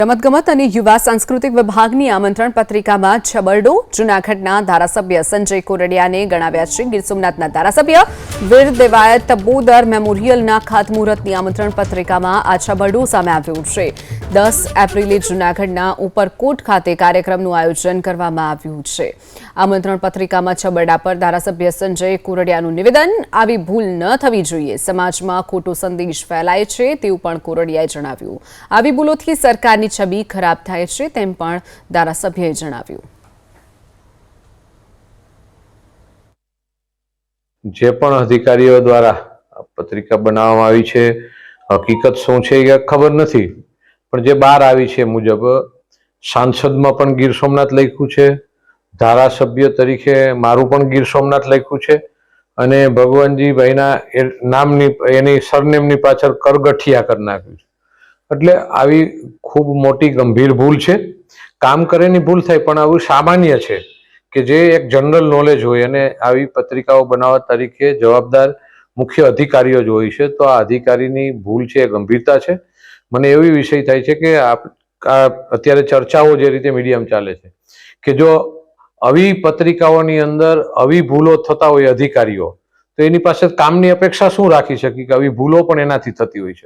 રમતગમત અને યુવા સાંસ્કૃતિક વિભાગની આમંત્રણ પત્રિકામાં છબરડો જૂનાગઢના ધારાસભ્ય સંજય કોરડિયાને ગણાવ્યા છે. ગીર સોમનાથના ધારાસભ્ય વીર દેવાયત બોદર મેમોરિયલના ખાતમુહૂર્તની આમંત્રણ પત્રિકામાં આ છબરડો સામે આવ્યું છે. 10 એપ્રિલે જૂનાગઢના ઉપરકોટ ખાતે કાર્યક્રમનું આયોજન કરવામાં આવ્યું છે. આમંત્રણ પત્રિકામાં છબરડા પર ધારાસભ્ય સંજય કોરડિયાનું નિવેદન, આવી ભૂલ ન થવી જોઈએ, સમાજમાં ખોટો સંદેશ ફેલાય છે તેવું પણ કોરડિયાએ જણાવ્યું. આવી ભૂલોથી સરકારની છબી ખરાબ થાય છે તેમ પણ ધારાસભ્યએ જણાવ્યું. જે પણ અધિકારીઓ દ્વારા પત્રિકા બનાવવામાં આવી છે, હકીકત શું છે એ ખબર નથી, પણ જે બહાર આવી છે મુજબ સાંસદમાં પણ ગીર સોમનાથ લખ્યું છે, ધારાસભ્ય તરીકે મારું પણ ગીર સોમનાથ લખ્યું છે અને ભગવાનજીભાઈના નામની એની સરનેમની પાછળ કરગઠિયા કરી નાખ્યું છે. એટલે આવી ખૂબ મોટી ગંભીર ભૂલ છે. કામ કરેની ભૂલ થાય, પણ આવું સામાન્ય છે કે જે એક જનરલ નોલેજ હોય અને આવી પત્રિકાઓ બનાવવા તરીકે જવાબદાર મુખ્ય અધિકારીઓ જ હોય છે. તો આ અધિકારીની ભૂલ છે, એ ગંભીરતા છે. મને એવી વિષય થાય છે કે અત્યારે ચર્ચાઓ જે રીતે મીડિયામાં ચાલે છે કે જો આવી પત્રિકાઓની અંદર આવી ભૂલો થતા હોય અધિકારીઓ, તો એની પાસે કામની અપેક્ષા શું રાખી શકે કે આવી ભૂલો પણ એનાથી થતી હોય છે.